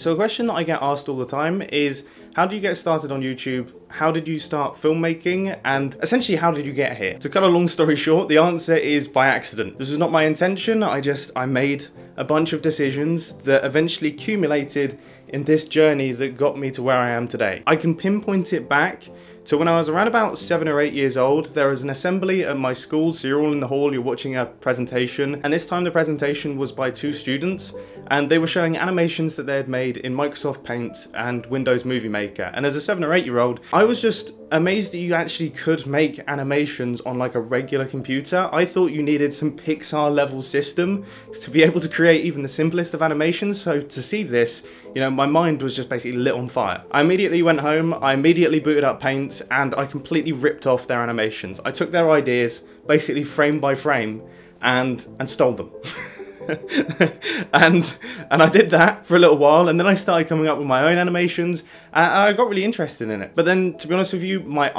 So a question that I get asked all the time is, how did you get started on YouTube? How did you start filmmaking? And essentially, how did you get here? To cut a long story short, the answer is by accident. This was not my intention. I made a bunch of decisions that eventually accumulated in this journey that got me to where I am today. I can pinpoint it back to when I was around about 7 or 8 years old. There was an assembly at my school, so you're all in the hall, you're watching a presentation, and this time the presentation was by 2 students, and they were showing animations that they had made in Microsoft Paint and Windows Movie Maker. And as a 7 or 8 year old, I was just amazed that you actually could make animations on like a regular computer. I thought you needed some Pixar level system to be able to create even the simplest of animations, so to see this, you know, my mind was just basically lit on fire. I immediately went home, I immediately booted up Paint, and I completely ripped off their animations. I took their ideas, basically frame by frame, and stole them. and I did that for a little while, and then I started coming up with my own animations, and I got really interested in it. But then, to be honest with you, my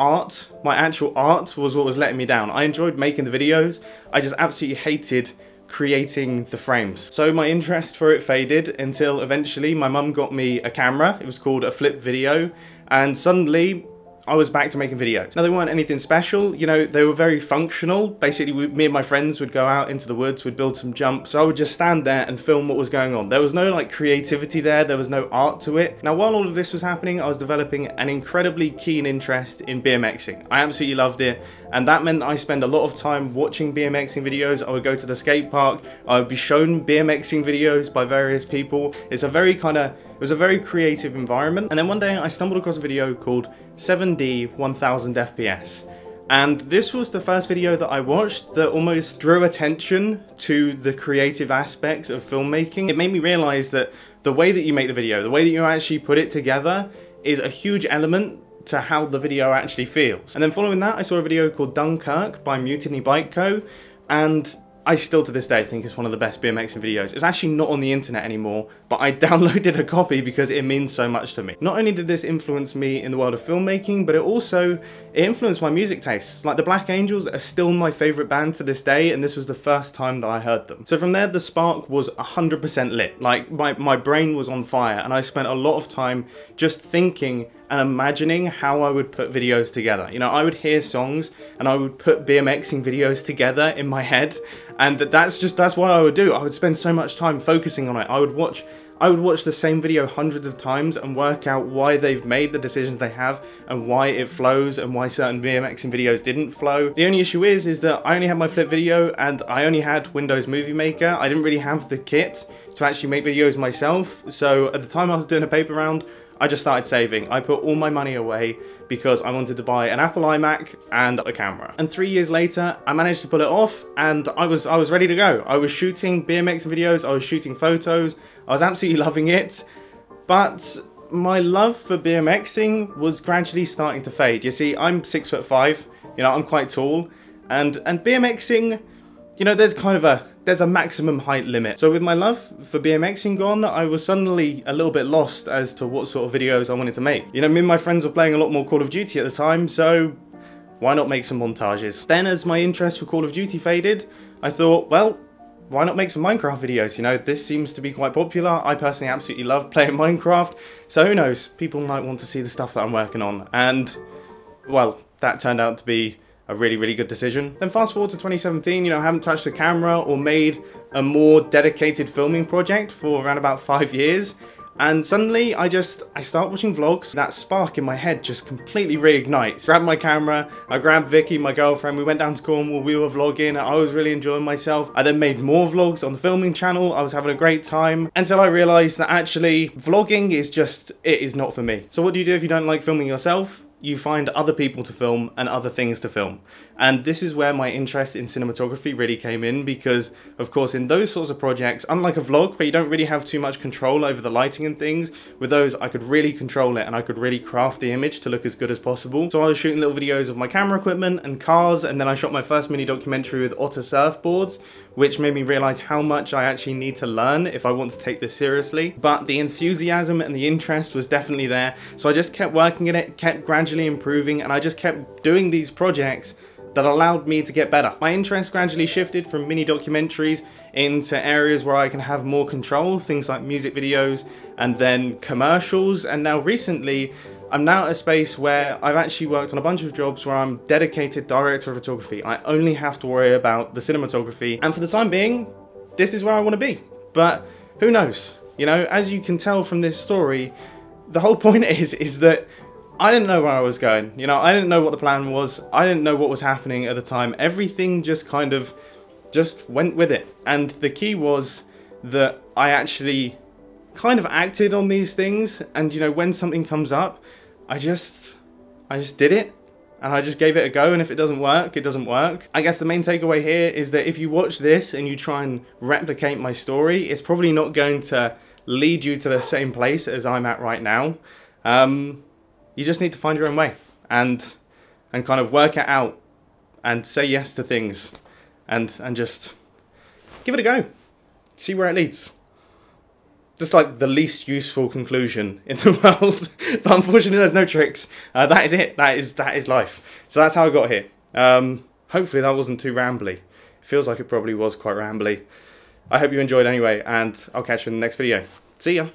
actual art was what was letting me down. I enjoyed making the videos, I just absolutely hated creating the frames. So my interest for it faded until eventually my mum got me a camera. It was called a flip video, and suddenly I was back to making videos. Now, they weren't anything special, you know, they were very functional. Basically, me and my friends would go out into the woods, we'd build some jumps. I would just stand there and film what was going on. There was no like creativity there was no art to it. Now, while all of this was happening, I was developing an incredibly keen interest in BMXing. I absolutely loved it, and that meant I spent a lot of time watching BMXing videos. I would go to the skate park, I would be shown BMXing videos by various people. It was a very creative environment. And then one day I stumbled across a video called 7D 1000 FPS. And this was the first video that I watched that almost drew attention to the creative aspects of filmmaking. It made me realize that the way that you make the video, the way that you actually put it together, is a huge element to how the video actually feels. And then following that, I saw a video called Dunkirk by Mutiny Bike Co. And I still to this day think it's one of the best BMXing videos. It's actually not on the internet anymore, but I downloaded a copy because it means so much to me. Not only did this influence me in the world of filmmaking, but it influenced my music tastes. Like, the Black Angels are still my favourite band to this day, and this was the first time that I heard them. So from there, the spark was 100% lit. Like, my brain was on fire, and I spent a lot of time just thinking and imagining how I would put videos together. You know, I would hear songs and I would put BMXing videos together in my head, and that's what I would do. I would spend so much time focusing on it. I would watch the same video hundreds of times and work out why they've made the decisions they have and why it flows and why certain BMXing videos didn't flow. The only issue is that I only had my flip video and I only had Windows Movie Maker. I didn't really have the kit to actually make videos myself. So at the time I was doing a paper round, I just started saving. I put all my money away because I wanted to buy an Apple iMac and a camera. And 3 years later, I managed to pull it off, and I was ready to go. I was shooting BMX videos, I was shooting photos, I was absolutely loving it. But my love for BMXing was gradually starting to fade. You see, I'm 6'5", you know, I'm quite tall, and BMXing, you know, there's a maximum height limit. So with my love for BMXing gone, I was suddenly a little bit lost as to what sort of videos I wanted to make. You know, me and my friends were playing a lot more Call of Duty at the time, so why not make some montages? Then as my interest for Call of Duty faded, I thought, well, why not make some Minecraft videos? You know, this seems to be quite popular. I personally absolutely love playing Minecraft, so who knows, people might want to see the stuff that I'm working on. And, well, that turned out to be a really, really good decision. Then fast forward to 2017, you know, I haven't touched a camera or made a more dedicated filming project for around about 5 years. And suddenly I start watching vlogs. That spark in my head just completely reignites. Grabbed my camera, I grabbed Vicky, my girlfriend, we went down to Cornwall, we were vlogging, I was really enjoying myself. I then made more vlogs on the filming channel, I was having a great time, until I realised that actually vlogging is not for me. So what do you do if you don't like filming yourself? You find other people to film and other things to film. And this is where my interest in cinematography really came in, because of course in those sorts of projects, unlike a vlog where you don't really have too much control over the lighting and things, with those I could really control it and I could really craft the image to look as good as possible. So I was shooting little videos of my camera equipment and cars, and then I shot my first mini documentary with otter surfboards, which made me realize how much I actually need to learn if I want to take this seriously. But the enthusiasm and the interest was definitely there, so I just kept working at it, kept gradually improving, and I just kept doing these projects that allowed me to get better. My interest gradually shifted from mini documentaries into areas where I can have more control, things like music videos and then commercials, and now recently I'm now at a space where I've actually worked on a bunch of jobs where I'm dedicated director of photography. I only have to worry about the cinematography, and for the time being, this is where I want to be. But who knows? You know, as you can tell from this story, the whole point is that I didn't know where I was going. You know, I didn't know what the plan was. I didn't know what was happening at the time. Everything just kind of just went with it. And the key was that I actually kind of acted on these things, and you know, when something comes up, I just did it, and I just gave it a go, and if it doesn't work, it doesn't work. I guess the main takeaway here is that if you watch this and you try and replicate my story, it's probably not going to lead you to the same place as I'm at right now. You just need to find your own way and kind of work it out and say yes to things and just give it a go. See where it leads. Just like the least useful conclusion in the world, but unfortunately there's no tricks. That is it. That is life. So that's how I got here. Hopefully that wasn't too rambly. It feels like it probably was quite rambly. I hope you enjoyed anyway, and I'll catch you in the next video. See ya.